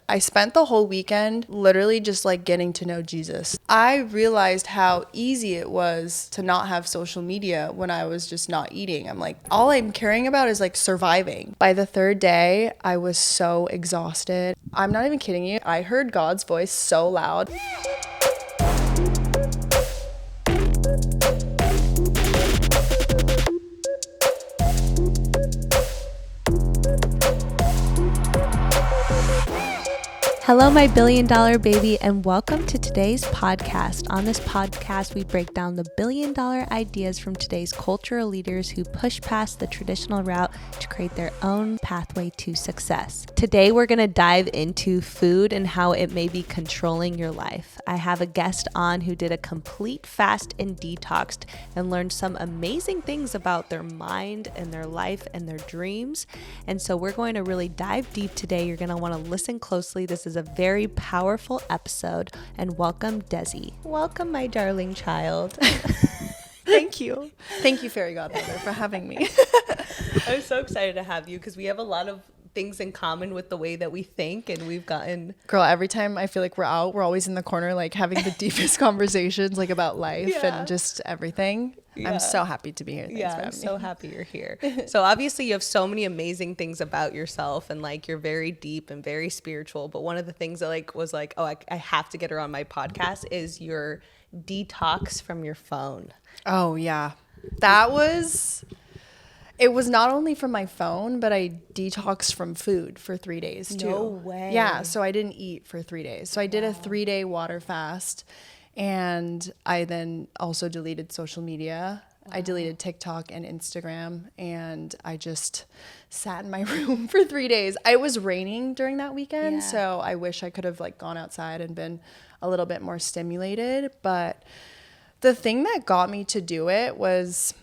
I spent the whole weekend literally just like getting to know Jesus. I realized how easy it was to not have social media when I was just not eating. I'm like, all I'm caring about is like surviving. By the third day, I was so exhausted. I'm not even kidding you. I heard God's voice so loud. Hello, my billion-dollar baby, and welcome to today's podcast. On this podcast, we break down the billion-dollar ideas from today's cultural leaders who push past the traditional route to create their own pathway to success. Today, we're going to dive into food and how it may be controlling your life. I have a guest on who did a complete fast and detoxed and learned some amazing things about their mind and their life and their dreams. And so we're going to really dive deep today. You're going to want to listen closely. This is a very powerful episode, and welcome, Desi. Welcome, my darling child. Thank you. Thank you, Fairy Godmother, for having me. I'm so excited to have you because we have a lot of things in common with the way that we think, and we've gotten... Girl, every time I feel like we're out, we're always in the corner, like having the deepest conversations, like about life and just everything. Yeah. I'm so happy to be here. Thanks for having me. So happy you're here. So obviously you have so many amazing things about yourself, and like you're very deep and very spiritual. But one of the things that like was like, oh, I have to get her on my podcast is your detox from your phone. Oh yeah, it was not only from my phone, but I detoxed from food for 3 days too. No way. Yeah, so I didn't eat for 3 days. So I did a 3-day water fast. And I then also deleted social media. Wow. I deleted TikTok and Instagram, and I just sat in my room for 3 days. It was raining during that weekend, so I wish I could have like gone outside and been a little bit more stimulated. But the thing that got me to do it was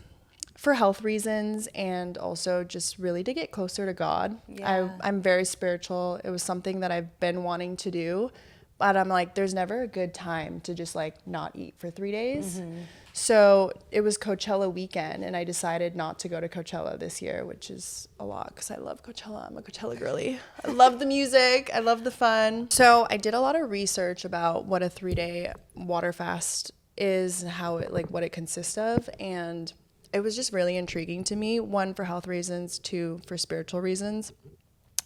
for health reasons and also just really to get closer to God. Yeah. I'm very spiritual. It was something that I've been wanting to do. But I'm like, there's never a good time to just like not eat for 3 days. Mm-hmm. So it was Coachella weekend, and I decided not to go to Coachella this year, which is a lot because I love Coachella. I'm a Coachella girly. I love the music. I love the fun. So I did a lot of research about what a 3-day water fast is, how it like what it consists of, and it was just really intriguing to me. 1, for health reasons, 2, for spiritual reasons,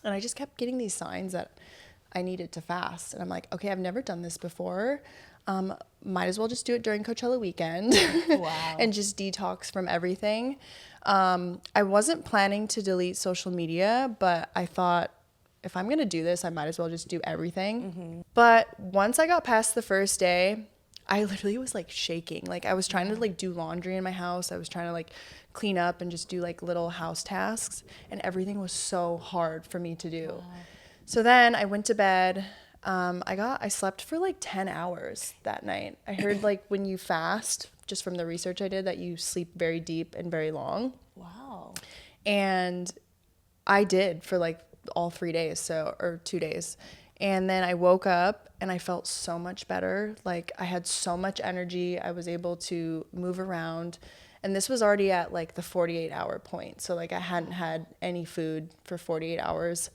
and I just kept getting these signs that I needed to fast. And I'm like, okay, I've never done this before. Might as well just do it during Coachella weekend. Wow. And just detox from everything. I wasn't planning to delete social media, but I thought if I'm going to do this, I might as well just do everything. Mm-hmm. But once I got past the first day, I literally was like shaking. Like I was trying to like do laundry in my house. I was trying to like clean up and just do like little house tasks. And everything was so hard for me to do. Wow. So then I went to bed. I slept for like 10 hours that night. I heard like when you fast, just from the research I did, that you sleep very deep and very long. Wow. And I did for like all 3 days, or 2 days. And then I woke up and I felt so much better. Like I had so much energy. I was able to move around. And this was already at like the 48-hour point. So like I hadn't had any food for 48 hours.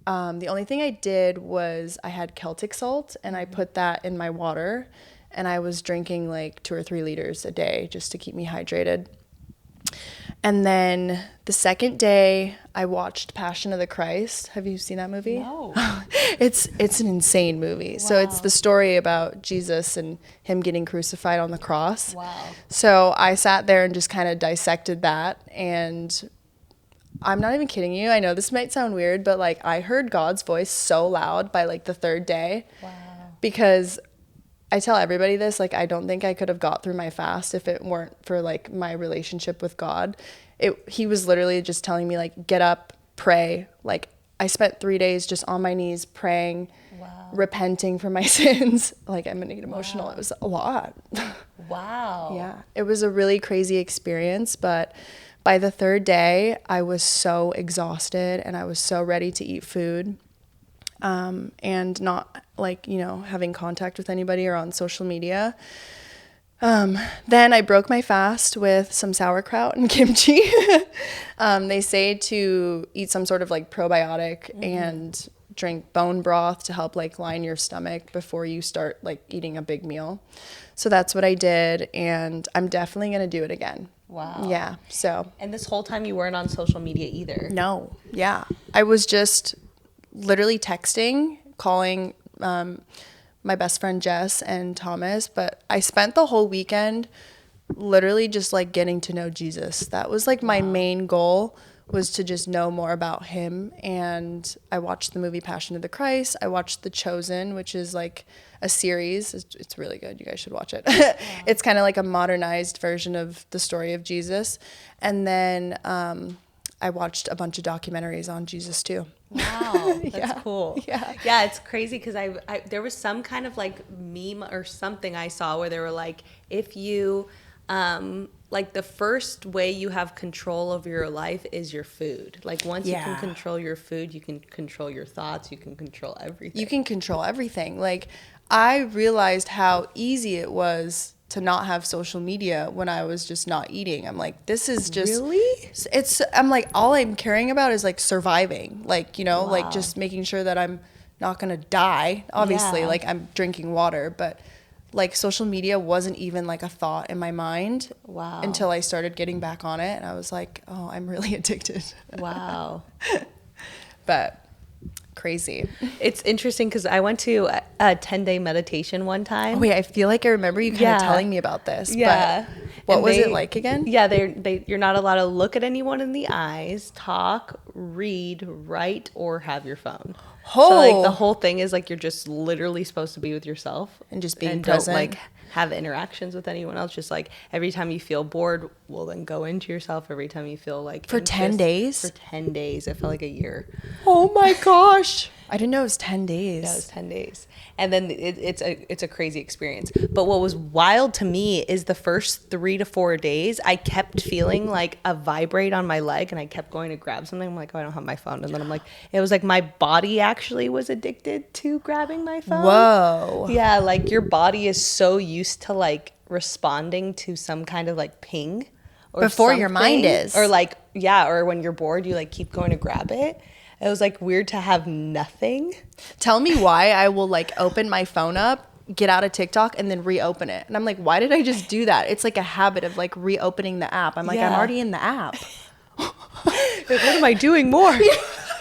The only thing I did was I had Celtic salt, and I put that in my water, and I was drinking like 2 or 3 liters a day just to keep me hydrated. And then the second day I watched Passion of the Christ. Have you seen that movie? No. It's an insane movie. Wow. So it's the story about Jesus and him getting crucified on the cross. Wow. So I sat there and just kind of dissected that, and I'm not even kidding you. I know this might sound weird, but like I heard God's voice so loud by like the 3rd day. Wow. Because I tell everybody this, like I don't think I could have got through my fast if it weren't for like my relationship with God. He was literally just telling me like, get up, pray. Like I spent 3 days just on my knees praying, repenting for my sins. Like I'm gonna get emotional. It was a lot. Wow. Yeah. It was a really crazy experience, but by the 3rd day, I was so exhausted and I was so ready to eat food, and not like, having contact with anybody or on social media. Then I broke my fast with some sauerkraut and kimchi. They say to eat some sort of like probiotic and drink bone broth to help like line your stomach before you start like eating a big meal. So that's what I did, and I'm definitely going to do it again. Wow. Yeah. So. And this whole time you weren't on social media either. No. Yeah. I was just literally texting, calling my best friend Jess and Thomas, but I spent the whole weekend literally just like getting to know Jesus. That was like my main goal, was to just know more about him. And I watched the movie Passion of the Christ. I watched The Chosen, which is like a series. It's really good. You guys should watch it. It's kind of like a modernized version of the story of Jesus. And then I watched a bunch of documentaries on Jesus too. Wow, that's cool. Yeah. Yeah, it's crazy because I there was some kind of like meme or something I saw where they were like, if you like the first way you have control of your life is your food. Like once you can control your food, you can control your thoughts, you can control everything. You can control everything. Like I realized how easy it was to not have social media when I was just not eating. I'm like, this is just I'm like, all I'm caring about is like surviving. Like, you know, like just making sure that I'm not gonna die. Obviously, like I'm drinking water, but like social media wasn't even like a thought in my mind until I started getting back on it, and I was like, oh, I'm really addicted. Wow. But crazy. It's interesting because I went to a 10-day meditation one time. Oh wait, I feel like I remember you kind of telling me about this. Yeah. But what was it like again? Yeah, you're not allowed to look at anyone in the eyes, talk, read, write, or have your phone. Oh. So like the whole thing is like you're just literally supposed to be with yourself and just being and present. Don't like have interactions with anyone else. Just like every time you feel bored, well then go into yourself. Every time you feel like for 10 days. For 10 days, it felt like a year. Oh my gosh! I didn't know it was 10 days. Yeah, it was 10 days. And then it's a crazy experience. But what was wild to me is the first 3 to 4 days, I kept feeling like a vibrate on my leg, and I kept going to grab something. I'm like, oh, I don't have my phone. And then I'm like, it was like my body actually was addicted to grabbing my phone. Whoa. Yeah, like your body is so used to like responding to some kind of like ping. Or before something. Your mind is. Or like, yeah, or when you're bored, you like keep going to grab it. It was like weird to have nothing. Tell me why I will like open my phone up, get out of TikTok, and then reopen it. And I'm like, why did I just do that? It's like a habit of like reopening the app. I'm like, I'm already in the app. Like, what am I doing more?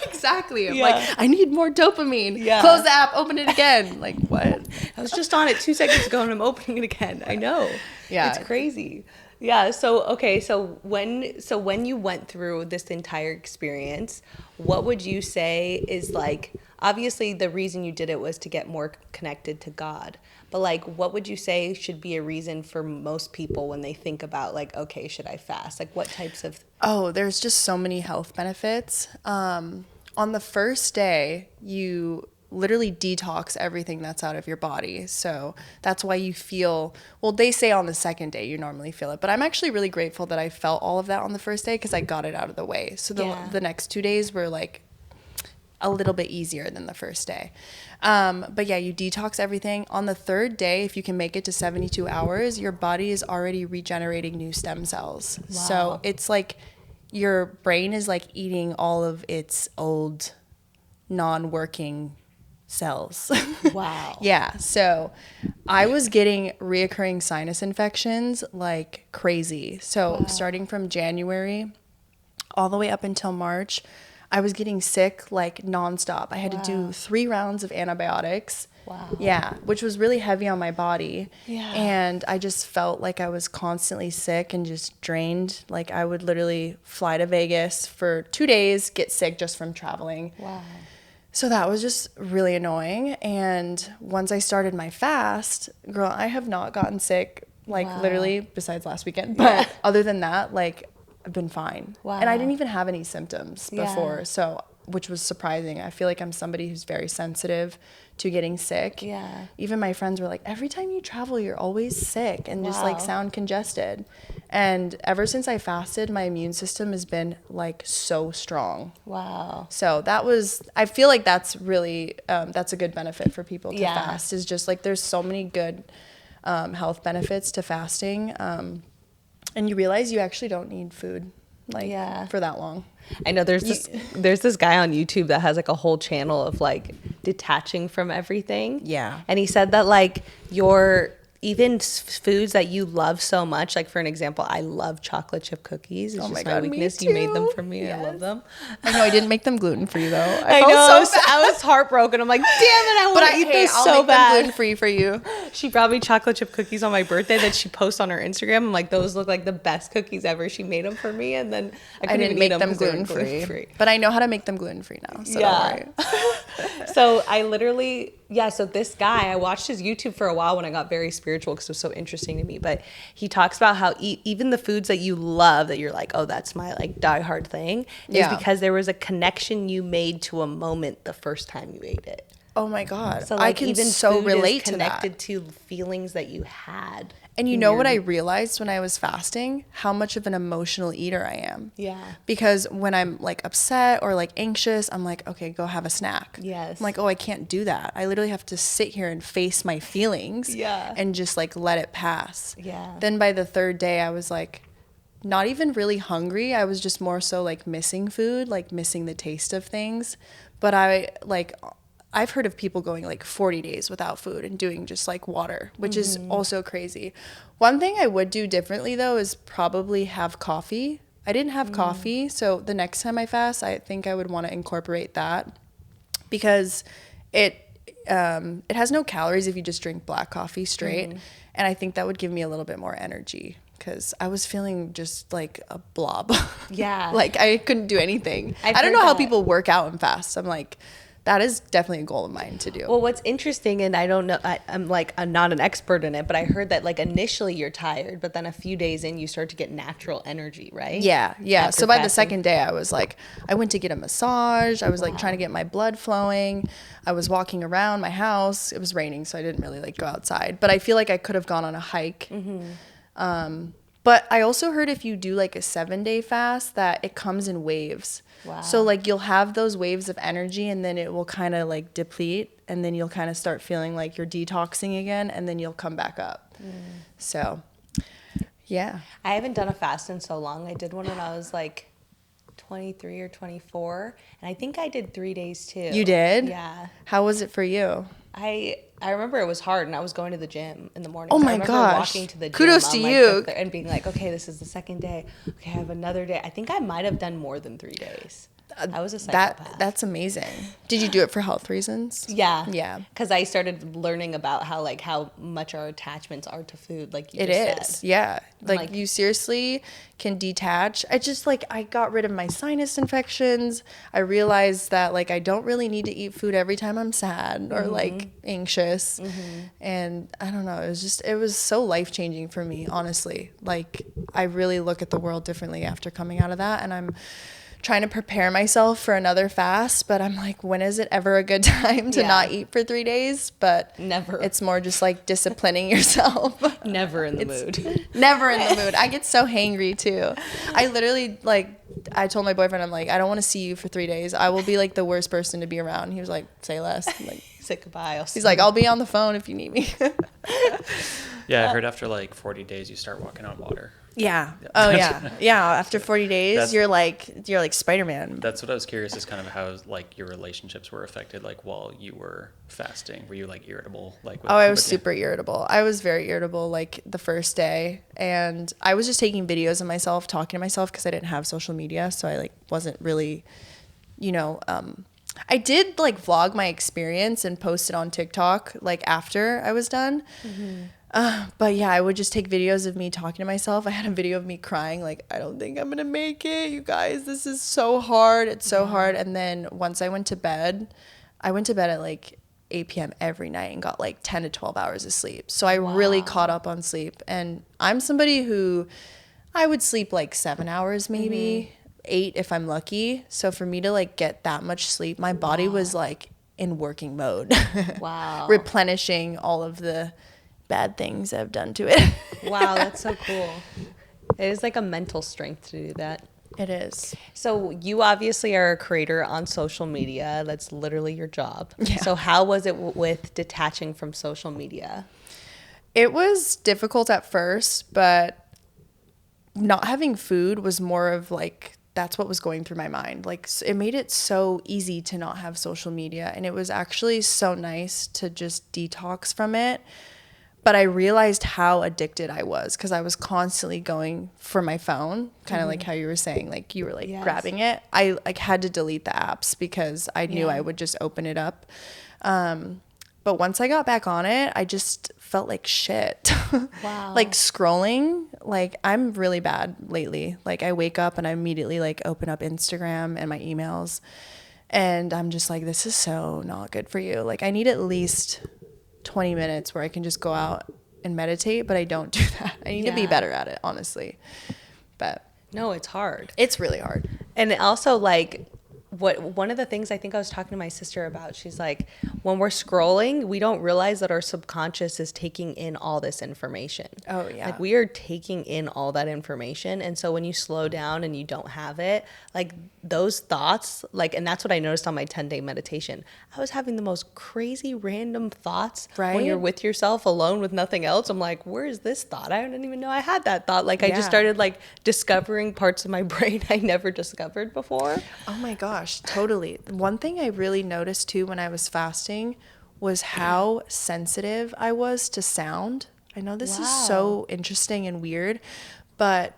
Exactly. I'm like, I need more dopamine. Yeah. Close the app, open it again. Like, what? I was just on it 2 seconds ago and I'm opening it again. I know. Yeah. It's crazy. Yeah. So, okay. So when you went through this entire experience, what would you say is like, obviously the reason you did it was to get more connected to God, but like, what would you say should be a reason for most people when they think about like, okay, should I fast? Like what types of... Oh, there's just so many health benefits. On the first day, you literally detox everything that's out of your body. So that's why you feel, well, they say on the second day you normally feel it, but I'm actually really grateful that I felt all of that on the first day because I got it out of the way. So the next 2 days were like a little bit easier than the first day. But yeah, you detox everything. On the third day, if you can make it to 72 hours, your body is already regenerating new stem cells. Wow. So it's like your brain is like eating all of its old non-working cells. Wow. Yeah. So I was getting reoccurring sinus infections like crazy. So starting from January all the way up until March, I was getting sick like nonstop. I had to do 3 rounds of antibiotics. Wow. Yeah, which was really heavy on my body. Yeah. And I just felt like I was constantly sick and just drained. Like I would literally fly to Vegas for 2 days, get sick just from traveling. Wow. So that was just really annoying. And once I started my fast, girl, I have not gotten sick, like literally besides last weekend. But other than that, like I've been fine. Wow. And I didn't even have any symptoms before. So, which was surprising. I feel like I'm somebody who's very sensitive to getting sick. Yeah. Even my friends were like, every time you travel, you're always sick and just like sound congested. And ever since I fasted, my immune system has been like so strong. Wow. So I feel like that's really, that's a good benefit for people to fast, is just like, there's so many good health benefits to fasting. And you realize you actually don't need food. for that long. I know there's this guy on YouTube that has like a whole channel of like detaching from everything. Yeah. And he said that like your even foods that you love so much, like for an example, I love chocolate chip cookies. It's just my weakness. Me you made them too. for me. Yes. I love them. I know I didn't make them gluten free though. I know. I was heartbroken. I'm like, damn it, I want to eat this I'll so make them bad. gluten free for you. She brought me chocolate chip cookies on my birthday that she posts on her Instagram. I'm like, those look like the best cookies ever. She made them for me, and then I didn't make them gluten free. But I know how to make them gluten free now. So don't worry. So I literally, so this guy, I watched his YouTube for a while when I got very spiritual because it was so interesting to me. But he talks about how even the foods that you love, that you're like, oh, that's my like diehard thing, is because there was a connection you made to a moment the first time you ate it. Oh my God. So like, I can even so food relate is connected to to feelings that you had. And you know what I realized when I was fasting? How much of an emotional eater I am. Yeah. Because when I'm like upset or like anxious, I'm like, okay, go have a snack. Yes. I'm like, oh, I can't do that. I literally have to sit here and face my feelings. Yeah. And just like let it pass. Yeah. Then by the third day, I was like, not even really hungry. I was just more so like missing food, like missing the taste of things. But I've heard of people going like 40 days without food and doing just like water, which is also crazy. One thing I would do differently though is probably have coffee. I didn't have coffee, so the next time I fast, I think I would want to incorporate that because it has no calories if you just drink black coffee straight, and I think that would give me a little bit more energy because I was feeling just like a blob. Yeah. Like I couldn't do anything. I've I don't heard know how that. people work out and fast. I'm like, that is definitely a goal of mine to do. Well, what's interesting, and I don't know, I'm not an expert in it, but I heard that like initially you're tired, but then a few days in you start to get natural energy, right? Yeah. After So by the fasting. second day, I was like, I went to get a massage. I was like trying to get my blood flowing. I was walking around my house. It was raining, so I didn't really like go outside. But I feel like I could have gone on a hike. But I also heard if you do like a 7-day fast that it comes in waves. Wow. So like you'll have those waves of energy and then it will kind of like deplete and then you'll kind of start feeling like you're detoxing again and then you'll come back up. So yeah. I haven't done a fast in so long. I did one when I was like 23 or 24, and I think I did 3 days too. You did? Yeah. How was it for you? I remember it was hard, and I was going to the gym in the morning. Oh So my I remember gosh. walking to the gym Kudos on, to like, you. and being like, okay, this is the second day. Okay, I have another day. I think I might have done more than 3 days. I was a psychopath. That's amazing. Did you do it for health reasons? Yeah. Yeah. Because I started learning about how much our attachments are to food, like you It just is. said. Yeah. Like Like- you seriously can detach. I just like I got rid of my sinus infections. I realized that like I don't really need to eat food every time I'm sad or like anxious. And I don't know, it was so life-changing for me, honestly. Like I really look at the world differently after coming out of that, and I'm trying to prepare myself for another fast, but I'm like, when is it ever a good time to not eat for 3 days? But Never. It's more just like disciplining yourself. Never in the mood. Never in the mood. I get so hangry too. I literally I told my boyfriend, I'm like, I don't want to see you for 3 days. I will be like the worst person to be around. He was like, say less. I'm like, Say goodbye. he's like, I'll be on the phone if you need me. Yeah, I heard after like 40 days you start walking on water. Yeah. Oh yeah. Yeah. After 40 days, That's- you're like Spider-Man. That's what I was curious is kind of how like your relationships were affected like while you were fasting. Were you like irritable? Like I was super irritable. I was very irritable like the first day, and I was just taking videos of myself talking to myself because I didn't have social media, so I like wasn't really, I did like vlog my experience and post it on TikTok like after I was done. But yeah, I would just take videos of me talking to myself. I had a video of me crying, like, I don't think I'm going to make it. You guys, this is so hard. It's so hard. And then once I went to bed at like 8 p.m. every night and got like 10 to 12 hours of sleep. So I really caught up on sleep. And I'm somebody who I would sleep like 7 hours maybe, 8 if I'm lucky. So for me to like get that much sleep, my body was like in working mode. Wow. Replenishing all of the bad things I've done to it. Wow, that's so cool. It is like a mental strength to do that. It is. So you obviously are a creator on social media. That's literally your job. Yeah. So how was it with detaching from social media? It was difficult at first, but not having food was more of like, that's what was going through my mind. Like, it made it so easy to not have social media. And it was actually so nice to just detox from it. But I realized how addicted I was because I was constantly going for my phone, kind of like how you were saying, like you were like grabbing it. I like had to delete the apps because I knew I would just open it up. But once I got back on it, I just felt like shit. Wow. Like scrolling, like I'm really bad lately. Like I wake up and I immediately like open up Instagram and my emails and I'm just like, this is so not good for you. Like I need at least 20 minutes where I can just go out and meditate, but I don't do that. I need to be better at it, honestly. But no, it's hard. it's really hard. And also, like, one of the things I think I was talking to my sister about, she's like, when we're scrolling, we don't realize that our subconscious is taking in all this information. Oh, yeah. Like, we are taking in all that information. And so when you slow down and you don't have it, like, those thoughts, like, and that's what I noticed on my 10-day meditation. I was having the most crazy random thoughts. Right. When you're with yourself alone with nothing else. I'm like, where is this thought? I didn't even know I had that thought. Like, I just started, like, discovering parts of my brain I never discovered before. Oh my gosh, totally. One thing I really noticed too when I was fasting was how sensitive I was to sound. I know this is so interesting and weird, but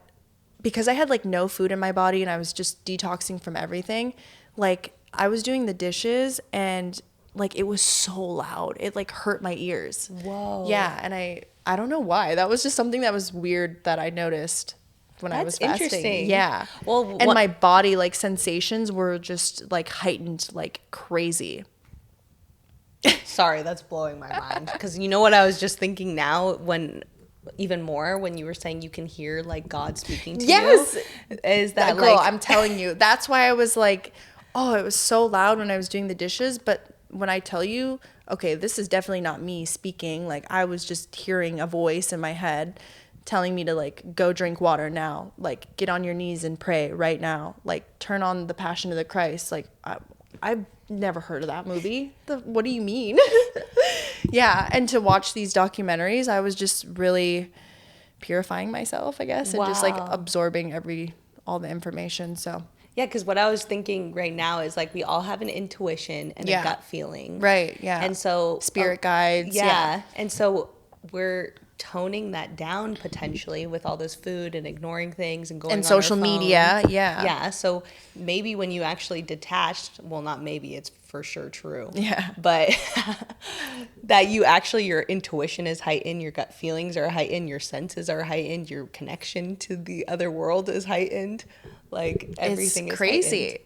because I had like no food in my body and I was just detoxing from everything, like I was doing the dishes and like it was so loud. It like hurt my ears. Whoa. Yeah, and I don't know why. That was just something that was weird that I noticed when I was fasting. Interesting. Yeah. Well, and my body like sensations were just like heightened like crazy. Sorry, that's blowing my mind. Because you know what I was just thinking now when you were saying you can hear like God speaking to you? Is that girl, like, I'm telling you. That's why I was like, oh, it was so loud when I was doing the dishes. But when I tell you, okay, this is definitely not me speaking. Like I was just hearing a voice in my head telling me to like go drink water now, like get on your knees and pray right now, like turn on the Passion of the Christ. Like I've never heard of that movie. What do you mean? Yeah, and to watch these documentaries, I was just really purifying myself, I guess, and just like absorbing all the information. So yeah, because what I was thinking right now is like we all have an intuition and a gut feeling, right? Yeah, and so spirit guides, yeah, and so we're toning that down potentially with all this food and ignoring things and going and on social our media. phones. Yeah So maybe when you actually detached, well, not maybe, it's for sure true, but that you actually, your intuition is heightened, your gut feelings are heightened, your senses are heightened, your connection to the other world is heightened, like everything is crazy heightened.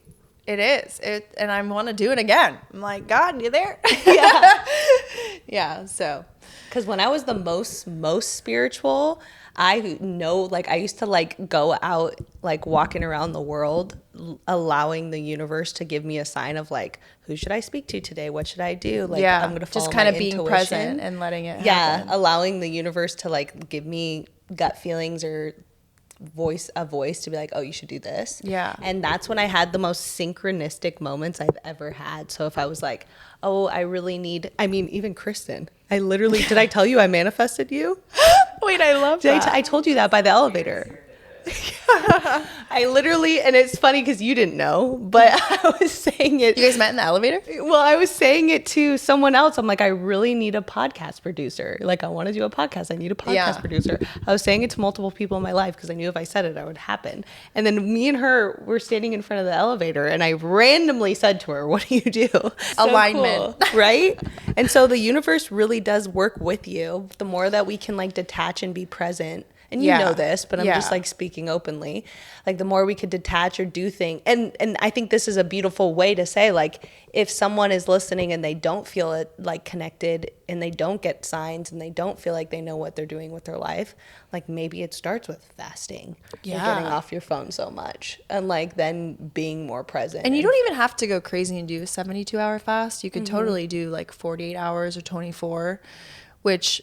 It is and I want to do it again. I'm like, God, you there? Yeah so because when I was the most spiritual, I know, like, I used to, like, go out, like, walking around the world, allowing the universe to give me a sign of, like, who should I speak to today? What should I do? Like, I'm going to follow just kind my of being intuition. present and letting it happen. Allowing the universe to, like, give me gut feelings or a voice to be like, oh, you should do this. Yeah. And that's when I had the most synchronistic moments I've ever had. So if I was like, oh, even Kristen, did I tell you I manifested you? Wait, I love that. I told you that by the elevator. I literally, and it's funny because you didn't know, but I was saying it. You guys met in the elevator? Well, I was saying it to someone else. I'm like, I really need a podcast producer. Like, I want to do a podcast. I need a podcast producer. I was saying it to multiple people in my life because I knew if I said it, it would happen. And then me and her were standing in front of the elevator, and I randomly said to her, what do you do? Alignment. Cool, right? And so the universe really does work with you. The more that we can, like, detach and be present. And you know this, but I'm just like speaking openly. Like the more we could detach or do things. And I think this is a beautiful way to say, like, if someone is listening and they don't feel it like connected and they don't get signs and they don't feel like they know what they're doing with their life, like maybe it starts with fasting. Yeah. Getting off your phone so much and like then being more present. And you don't even have to go crazy and do a 72-hour fast. You could totally do like 48 hours or 24, which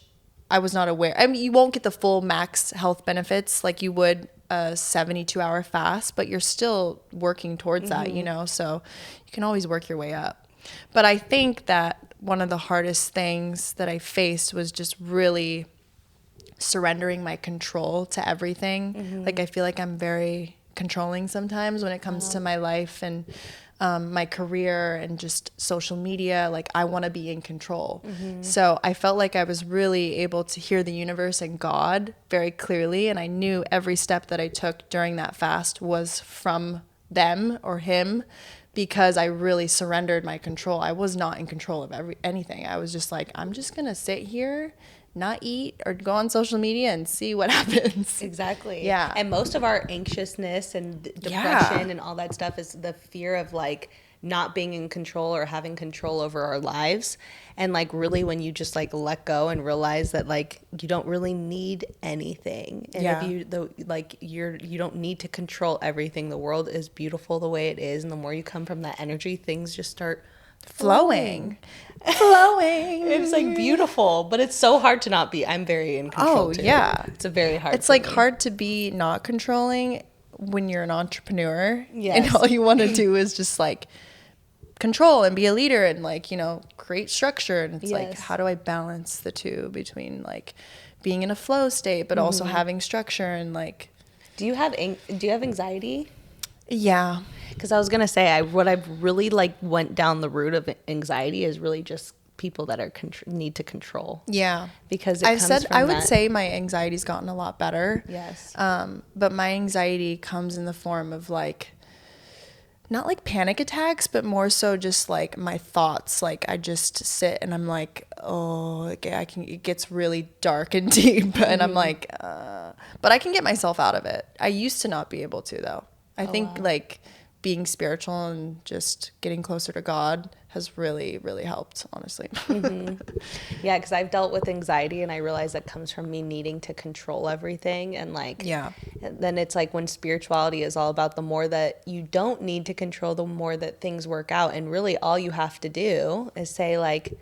I was not aware. I mean, you won't get the full max health benefits like you would a 72-hour fast, but you're still working towards that, you know, so you can always work your way up. But I think that one of the hardest things that I faced was just really surrendering my control to everything. Like, I feel like I'm very controlling sometimes when it comes to my life and my career and just social media. Like, I want to be in control. So I felt like I was really able to hear the universe and God very clearly. And I knew every step that I took during that fast was from them or him, because I really surrendered my control. I was not in control of anything. I was just like, I'm just going to sit here, not eat or go on social media and see what happens. Exactly. Yeah. And most of our anxiousness and depression and all that stuff is the fear of like not being in control or having control over our lives. And like really when you just like let go and realize that like you don't really need anything. And if you don't need to control everything. The world is beautiful the way it is, and the more you come from that energy, things just start Flowing. It's like beautiful, but it's so hard to not be. I'm very in control too. Yeah. It's a very hard. It's like hard to be not controlling when you're an entrepreneur. Yes. And all you want to do is just like control and be a leader and like, create structure. And it's like, how do I balance the two between like being in a flow state, but also having structure and like. Do you have anxiety? Yeah. Because I was gonna say, what I've really like went down the route of anxiety is really just people that are need to control. Yeah. Because I would say my anxiety's gotten a lot better. Yes. But my anxiety comes in the form of like, not like panic attacks, but more so just like my thoughts. Like I just sit and I'm like, oh, okay, it gets really dark and deep, and I'm like, but I can get myself out of it. I used to not be able to though. I think like being spiritual and just getting closer to God has really, really helped, honestly. Yeah, because I've dealt with anxiety and I realize that comes from me needing to control everything. And like, then it's like when spirituality is all about the more that you don't need to control, the more that things work out. And really all you have to do is say like,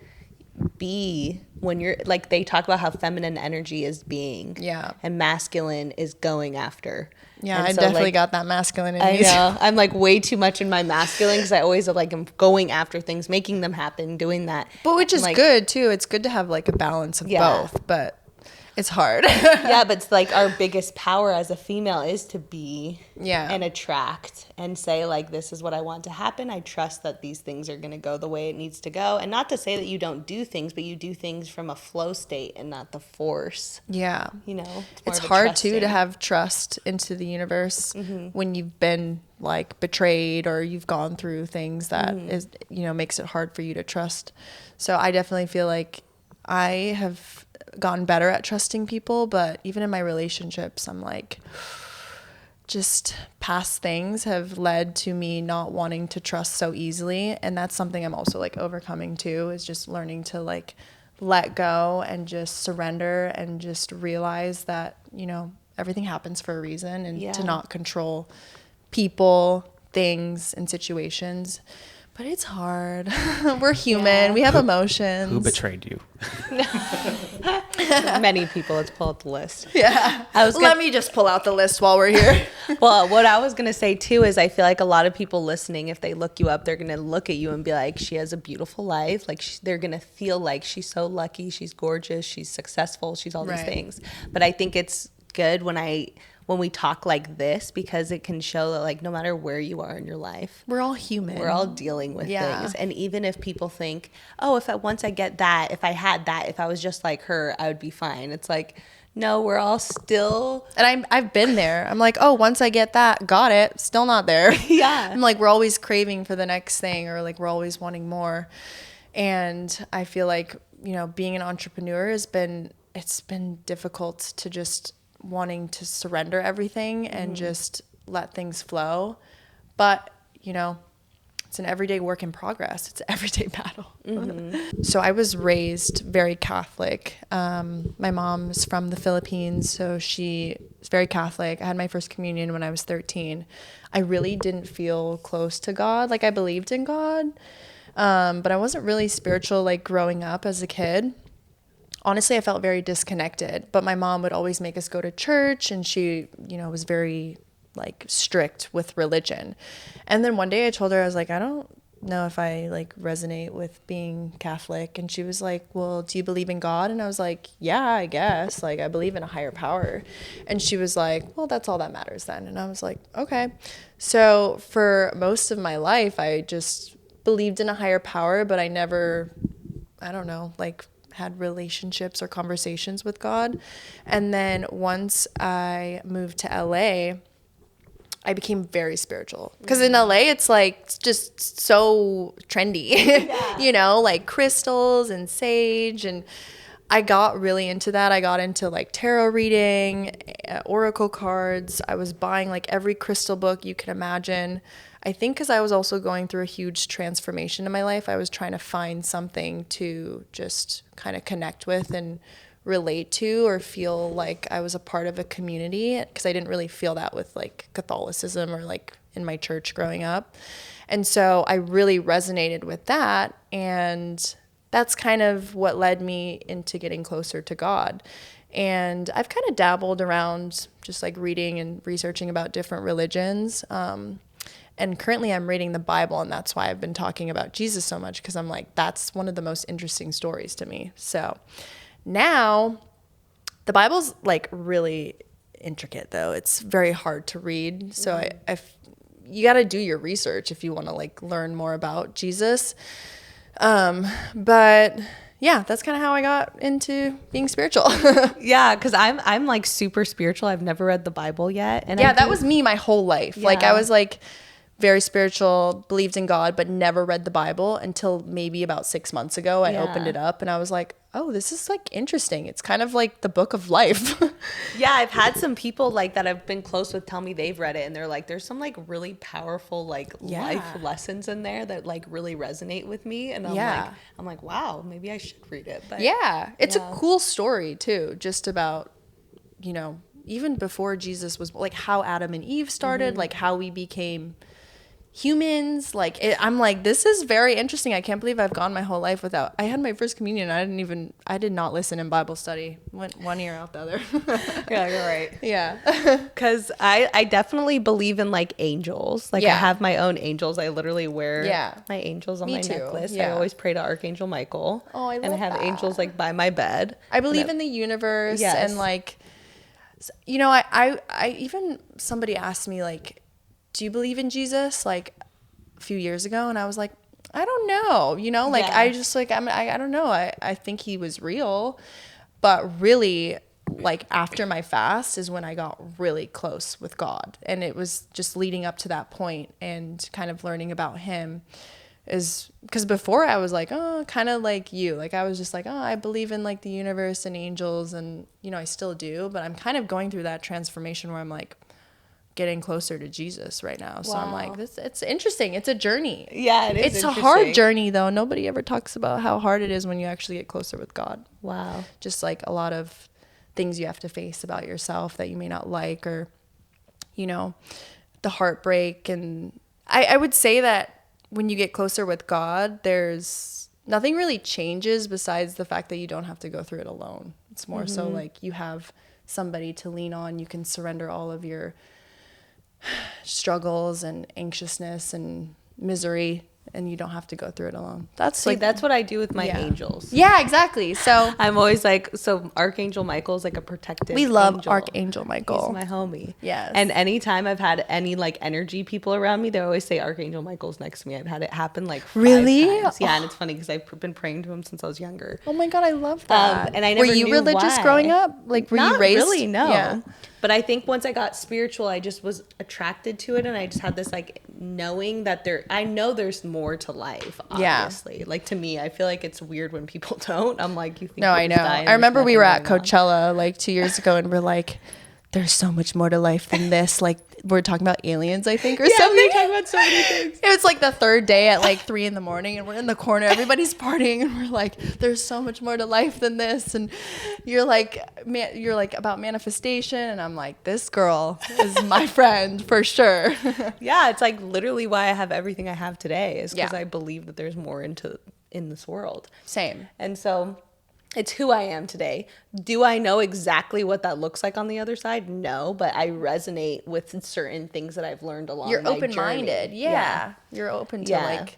be when you're like, they talk about how feminine energy is being and masculine is going after. Yeah, and I so, definitely like, got that masculine in I me. know. I'm like way too much in my masculine because I always like am going after things, making them happen, doing that. But which is like, good too. It's good to have like a balance of both, but it's hard. Yeah, but it's like our biggest power as a female is to be and attract and say like, this is what I want to happen. I trust that these things are going to go the way it needs to go. And not to say that you don't do things, but you do things from a flow state and not the force. Yeah. It's hard too to have trust into the universe when you've been like betrayed or you've gone through things that is, makes it hard for you to trust. So I definitely feel like I have gotten better at trusting people, but even in my relationships, I'm like, just past things have led to me not wanting to trust so easily. And that's something I'm also like overcoming too, is just learning to like let go and just surrender and just realize that, everything happens for a reason, and to not control people, things, and situations. But it's hard. We're human. We have emotions. Who betrayed you? Many people. Let's pull up the list. Yeah. Let me just pull out the list while we're here. Well, what I was going to say too is I feel like a lot of people listening, if they look you up, they're going to look at you and be like, she has a beautiful life. Like they're going to feel like she's so lucky. She's gorgeous. She's successful. She's all these things. But I think it's good when we talk like this, because it can show that like no matter where you are in your life, we're all human. We're all dealing with things. And even if people think, oh, once I get that, if I had that, if I was just like her, I would be fine. It's like, no, we're all still. And I've been there. I'm like, oh, once I get that, got it, still not there. Yeah. I'm like, we're always craving for the next thing, or like we're always wanting more. And I feel like, being an entrepreneur it's been difficult to just wanting to surrender everything and just let things flow. But, it's an everyday work in progress. It's an everyday battle. So I was raised very Catholic. My mom's from the Philippines, so she is very Catholic. I had my first communion when I was 13. I really didn't feel close to God. Like I believed in God, but I wasn't really spiritual like growing up as a kid. Honestly, I felt very disconnected, but my mom would always make us go to church, and she, was very like strict with religion. And then one day I told her, I was like, I don't know if I like resonate with being Catholic. And she was like, well, do you believe in God? And I was like, yeah, I guess. Like, I believe in a higher power. And she was like, well, that's all that matters then. And I was like, okay. So for most of my life, I just believed in a higher power, but I never, I don't know, like had relationships or conversations with God. And then once I moved to LA, I became very spiritual, because in LA it's like just so trendy, you know, like crystals and sage. And I got really into that. I got into like tarot reading, oracle cards. I was buying like every crystal book you can imagine. I think because I was also going through a huge transformation in my life, I was trying to find something to just kind of connect with and relate to, or feel like I was a part of a community, because I didn't really feel that with like Catholicism or like in my church growing up. And so I really resonated with that, and that's kind of what led me into getting closer to God. And I've kind of dabbled around just like reading and researching about different religions. And currently I'm reading the Bible, and that's why I've been talking about Jesus so much, because I'm like, that's one of the most interesting stories to me. So now the Bible's like really intricate though. It's very hard to read. So you got to do your research if you want to like learn more about Jesus. But yeah, that's kind of how I got into being spiritual. Yeah, because I'm like super spiritual. I've never read the Bible yet. And yeah, that was me my whole life. Yeah. Like I was like very spiritual, believed in God, but never read the Bible until maybe about 6 months ago. I opened it up and I was like, oh, this is like interesting. It's kind of like the book of life. Yeah, I've had some people like that I've been close with tell me they've read it, and they're like, there's some like really powerful like life lessons in there that like really resonate with me. And I'm like, wow, maybe I should read it. But yeah, it's a cool story too, just about, you know, even before Jesus was, like how Adam and Eve started, like how we became humans. Like I'm like, this is very interesting. I can't believe I've gone my whole life without. I had my first communion. I did not listen in Bible study. Went one ear out the other. Yeah, you're right. Yeah. Because I definitely believe in like angels. Like I have my own angels. I literally wear my angels on my necklace. I always pray to Archangel Michael. Oh, I love And I have that. angels like by my bed. I believe in the universe. And like, you know, I even, somebody asked me like, do you believe in Jesus, like a few years ago? And I was like, I don't know, you know, like I just like, I don't know. I think he was real, but really like after my fast is when I got really close with God. And it was just leading up to that point and kind of learning about him, is because before I was like, oh, kind of like you, like I was just like, oh, I believe in like the universe and angels, and you know, I still do, but I'm kind of going through that transformation where I'm like getting closer to Jesus right now. So I'm like, it's interesting. It's a journey. Yeah, it is. It's a hard journey though. Nobody ever talks about how hard it is when you actually get closer with God. Wow. Just like a lot of things you have to face about yourself that you may not like, or, you know, the heartbreak. And I would say that when you get closer with God, there's nothing really changes besides the fact that you don't have to go through it alone. It's more so like you have somebody to lean on. You can surrender all of your struggles and anxiousness and misery, and you don't have to go through it alone. That's what I do with my angels. Yeah, exactly. So I'm always like, so Archangel Michael's like a protective we love angel. Archangel Michael. He's my homie. Yes. And anytime I've had any like energy people around me, they always say Archangel Michael's next to me. I've had it happen like 5 times. Yeah, and it's funny because I've been praying to him since I was younger. Oh my God, I love that. And I never Were you knew religious why. growing up? Like, were you raised? Not really, no. Yeah. But I think once I got spiritual, I just was attracted to it, and I just had this like knowing that I know there's more to life, obviously. Yeah. Like to me, I feel like it's weird when people don't. I'm like, you think no, I know. I remember we were at Coachella like 2 years ago, and we're like, there's so much more to life than this. Like, we're talking about aliens, I think, or something. We were talking about so many things. It was like the third day at like 3 a.m, and we're in the corner. Everybody's partying, and we're like, there's so much more to life than this. And you're like about manifestation, and I'm like, this girl is my friend for sure. Yeah, it's like literally why I have everything I have today is because I believe that there's more in this world. Same. And so it's who I am today. Do I know exactly what that looks like on the other side? No, but I resonate with certain things that I've learned along my journey. You're open-minded. Yeah. You're open to like,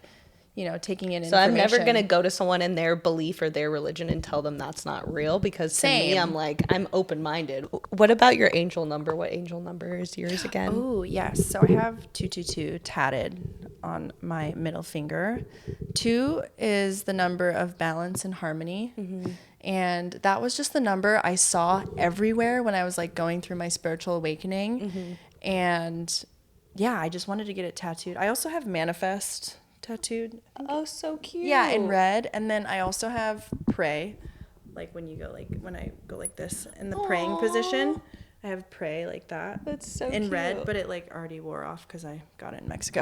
taking in So information. I'm never going to go to someone in their belief or their religion and tell them that's not real, because to me, Same. I'm open-minded. What about your angel number? What angel number is yours again? Oh, yes. So I have 222 tatted on my middle finger. 2 is the number of balance and harmony. Mm-hmm. And that was just the number I saw everywhere when I was like going through my spiritual awakening. Mm-hmm. And yeah, I just wanted to get it tattooed. I also have manifest tattooed. Oh, so cute. Yeah, in red. And then I also have pray, like when I go like this in the praying position. I have pray like that. That's so in cute. red, but it like already wore off because I got it in Mexico.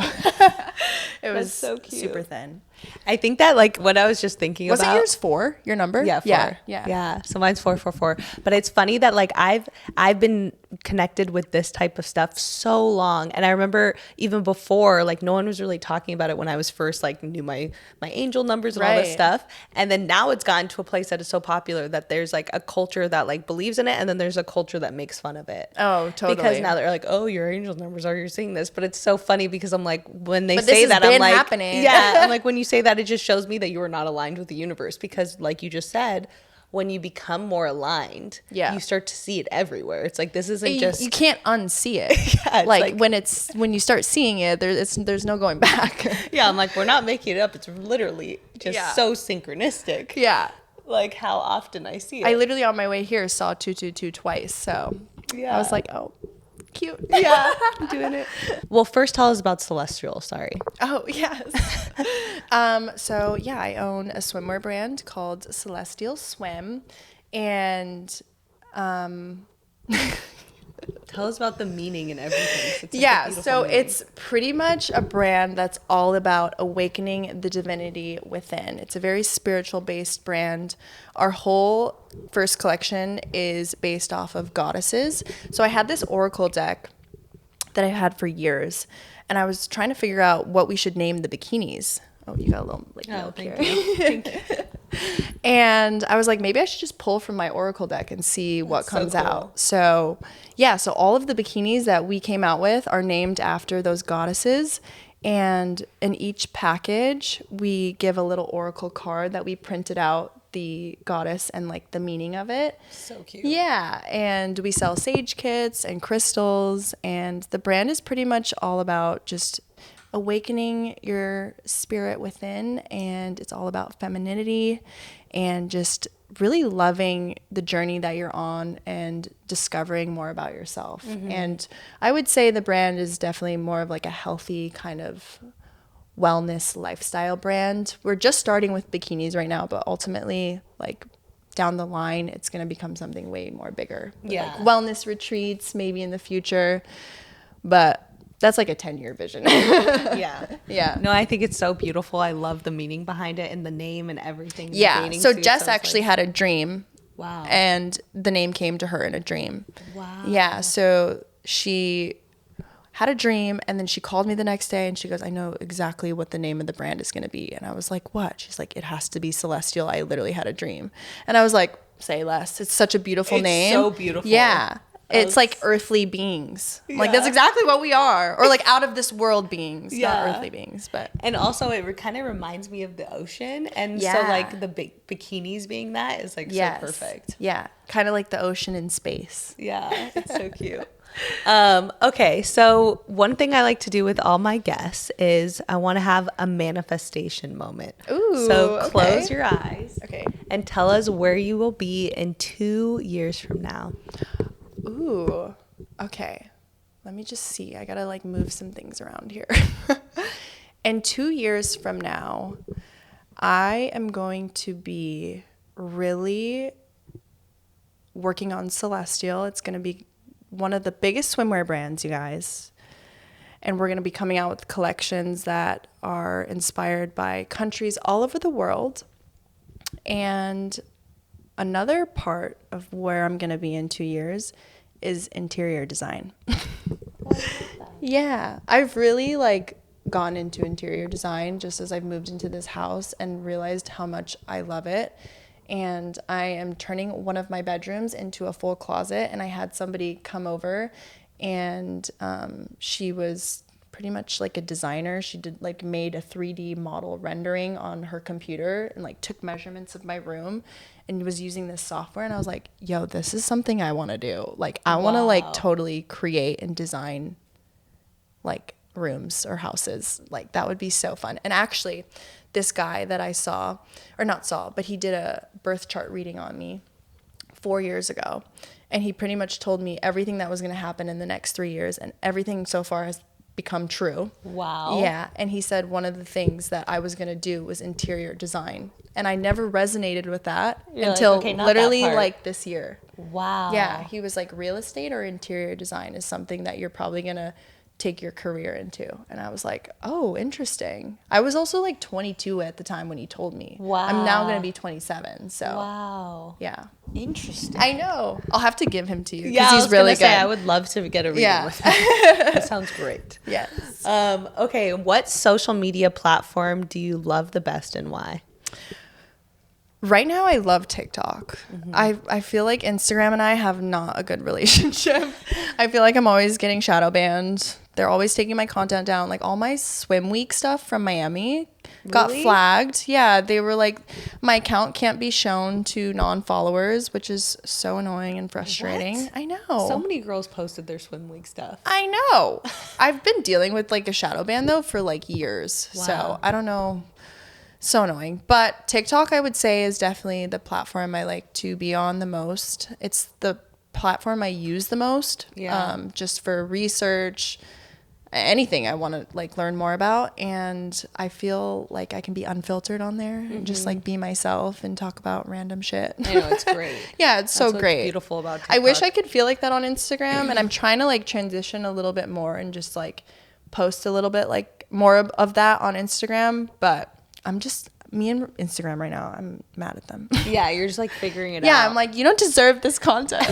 It was so cute. super thin. I think that like what I was just thinking Wasn't about. yours 4? Your number? Yeah, 4. Yeah. So mine's 444. But it's funny that like I've been connected with this type of stuff so long, and I remember even before, like no one was really talking about it when I was first like knew my angel numbers and all this Right. stuff. And then now it's gotten to a place that is so popular that there's like a culture that like believes in it, and then there's a culture that makes fun of it. Oh, totally. Because now they're like, oh, your angel numbers are, you're seeing this. But it's so funny because I'm like, when they But say this has that, I'm been like, happening. yeah, I'm like, when you say that, it just shows me that you are not aligned with the universe, because like you just said, when you become more aligned, you start to see it everywhere. It's like, this isn't just, you can't unsee it. Yeah, it's like when you start seeing it, there's no going back. yeah, I'm like, we're not making it up. It's literally just so synchronistic. Yeah. Like how often I see it. I literally on my way here saw 222 twice. So I was like, oh, cute. Yeah, I'm doing it. Well, first tell us about Celestial. Sorry. Oh, yes. So yeah, I own a swimwear brand called Celestial Swim, and Tell us about the meaning and everything. It's so it's pretty much a brand that's all about awakening the divinity within. It's a very spiritual based brand. Our whole first collection is based off of goddesses. So I had this oracle deck that I had for years, and I was trying to figure out what we should name the bikinis. Oh, you got a little milk here. Thank you. And I was like, maybe I should just pull from my oracle deck and see what comes so cool. out. So yeah, so all of the bikinis that we came out with are named after those goddesses. And in each package, we give a little oracle card that we printed out the goddess and like the meaning of it. So cute. Yeah, and we sell sage kits and crystals, and the brand is pretty much all about just awakening your spirit within, and it's all about femininity and just really loving the journey that you're on and discovering more about yourself. Mm-hmm. And I would say the brand is definitely more of like a healthy kind of wellness lifestyle brand. We're just starting with bikinis right now, but ultimately, like down the line, it's going to become something way more bigger. Yeah. Like wellness retreats maybe in the future, but that's like a 10-year vision. Yeah. No, I think it's so beautiful. I love the meaning behind it and the name and everything. Yeah. So Jess actually had a dream. Wow. And the name came to her in a dream. Wow. Yeah. So she had a dream, and then she called me the next day and she goes, I know exactly what the name of the brand is going to be. And I was like, what? She's like, it has to be Celestial. I literally had a dream. And I was like, say less. It's such a beautiful name. It's so beautiful. Yeah. It's like earthly beings. Yeah. Like that's exactly what we are. Or like out of this world beings, not earthly beings. But and also it kind of reminds me of the ocean. And so like the bikinis being that is like so perfect. Yeah. Kind of like the ocean in space. Yeah. It's so cute. Okay. So one thing I like to do with all my guests is I want to have a manifestation moment. Ooh. So close your eyes. Okay. And tell us where you will be in 2 years from now. Ooh, okay. Let me just see. I gotta like move some things around here. In 2 years from now, I am going to be really working on Celestial. It's gonna be one of the biggest swimwear brands, you guys. And we're gonna be coming out with collections that are inspired by countries all over the world. And another part of where I'm gonna be in 2 years is interior design. Yeah, I've really like gone into interior design just as I've moved into this house and realized how much I love it. And I am turning one of my bedrooms into a full closet, and I had somebody come over, and she was pretty much like a designer. She did like made a 3D model rendering on her computer and like took measurements of my room and was using this software. And I was like, yo, this is something I want to do. Like I want to like totally create and design like rooms or houses. Like that would be so fun. And actually this guy that I saw, or not saw, but he did a birth chart reading on me 4 years ago. And he pretty much told me everything that was going to happen in the next 3 years, and everything so far has become true. Wow. Yeah. And he said one of the things that I was going to do was interior design. And I never resonated with that until literally like this year. Wow. Yeah. He was like, real estate or interior design is something that you're probably going to take your career into. And I was like, oh, interesting. I was also like 22 at the time when he told me. Wow. I'm now going to be 27. So wow. Yeah. Interesting. I know. I'll have to give him to you. Yeah, he's really good. Say, I would love to get a reading with him. That sounds great. Yes. Okay. What social media platform do you love the best and why? Right now, I love TikTok. I feel like Instagram and I have not a good relationship. I feel like I'm always getting shadow banned. They're always taking my content down. Like all my swim week stuff from Miami got flagged. Yeah, they were like, my account can't be shown to non-followers, which is so annoying and frustrating. What? I know. So many girls posted their swim week stuff. I know. I've been dealing with like a shadow ban though for like years. Wow. So I don't know. So annoying. But TikTok, I would say, is definitely the platform I like to be on the most. It's the platform I use the most. Yeah. Just for research, anything I want to like learn more about. And I feel like I can be unfiltered on there and just like be myself and talk about random shit. I know, it's great. Yeah, it's so That's great. What's beautiful about TikTok. I wish I could feel like that on Instagram, and I'm trying to like transition a little bit more and just like post a little bit like more of that on Instagram. But I'm just, me and Instagram right now, I'm mad at them. Yeah, you're just like figuring it out. Yeah, I'm like, you don't deserve this content.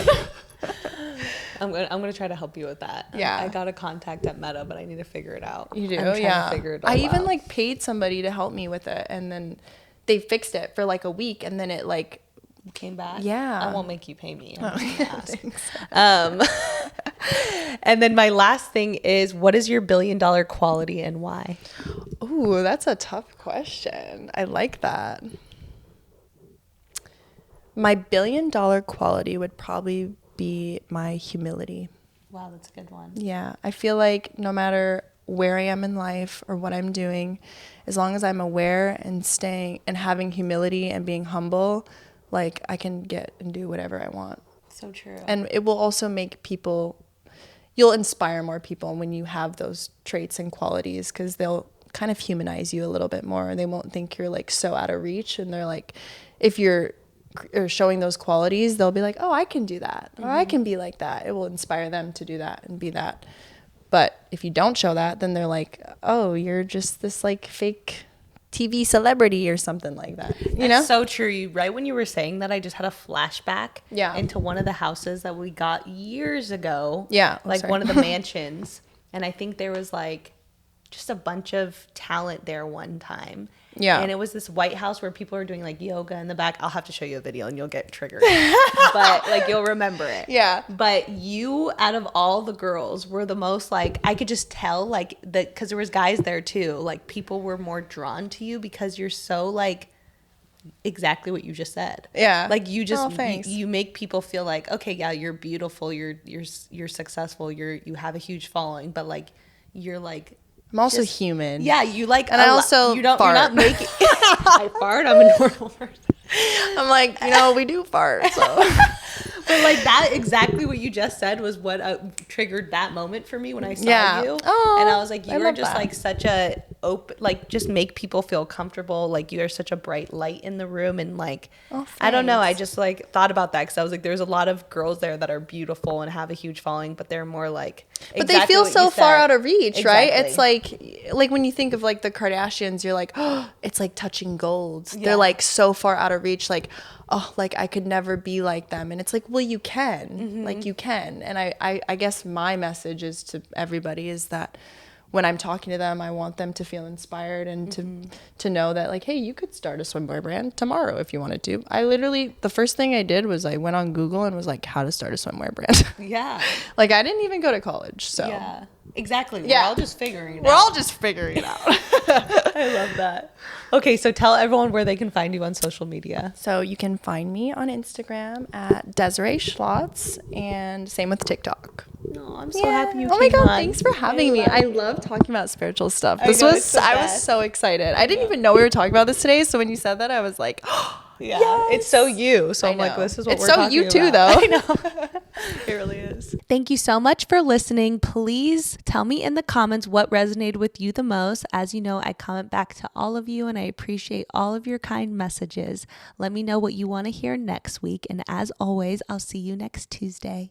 I'm gonna try to help you with that. Yeah. I got a contact at Meta, but I need to figure it out. You do? I'm trying Yeah. to figure it all I even out. like paid somebody to help me with it, and then they fixed it for like a week, and then it like came back. Yeah. I won't make you pay me. Thanks. And then my last thing is, what is your $1 billion quality and why? Ooh, that's a tough question. I like that. My $1 billion quality would probably be my humility. Wow, that's a good one. Yeah, I feel like no matter where I am in life or what I'm doing, as long as I'm aware and staying and having humility and being humble, like I can get and do whatever I want. So true. And it will also make people, you'll inspire more people when you have those traits and qualities, because they'll kind of humanize you a little bit more. They won't think you're like so out of reach, and they're like, if you're showing those qualities, they'll be like, oh, I can do that, or I can be like that. It will inspire them to do that and be that. But if you don't show that, then they're like, oh, you're just this like fake TV celebrity or something like that. You know? So true. Right when you were saying that, I just had a flashback into one of the houses that we got years ago. Yeah. Like one of the mansions. And I think there was like just a bunch of talent there one time. Yeah. And it was this White House where people were doing like yoga in the back. I'll have to show you a video and you'll get triggered. But like you'll remember it. Yeah. But you, out of all the girls, were the most like, I could just tell like that, because there was guys there too. Like people were more drawn to you because you're so like exactly what you just said. Yeah. Like you just thanks. you make people feel like, okay, yeah, you're beautiful, you're successful, you have a huge following, but like you're like, I'm also human. yeah, you like, and I also you're fart. not making I fart, I'm a normal person. I'm like, we do fart. So. But like that, exactly what you just said was what triggered that moment for me when I saw you. Oh, and I was like, you are just that. like such a open, like just make people feel comfortable. Like you are such a bright light in the room. And like, I don't know. I just like thought about that because I was like, there's a lot of girls there that are beautiful and have a huge following, but they're more like, but they feel so far out of reach, right? Exactly. It's like when you think of like the Kardashians, you're like, oh, it's like touching gold. Yeah. They're like so far out of reach. Like, oh, like I could never be like them. And it's like, well, you can, like you can. And I guess my message is to everybody is that when I'm talking to them, I want them to feel inspired and to know that like, hey, you could start a swimwear brand tomorrow if you wanted to. I literally, the first thing I did was I went on Google and was like, how to start a swimwear brand. Yeah. Like I didn't even go to college. So yeah. Exactly. Yeah. We're all just figuring it We're out. all just figuring it out. I love that. Okay, so tell everyone where they can find you on social media. So you can find me on Instagram at Desiree Scholtz, and same with TikTok. No, I'm so happy you Oh my came God, on. thanks for having me. I love talking about spiritual stuff. I know, it's the I was best. so excited. I didn't even know we were talking about this today, so when you said that, I was like, Yeah, yes. it's so you. So I I'm like, know. this is what It's we're so talking you too, about. though. I know. It really is. Thank you so much for listening. Please tell me in the comments what resonated with you the most. As you know, I comment back to all of you and I appreciate all of your kind messages. Let me know what you want to hear next week. And as always, I'll see you next Tuesday.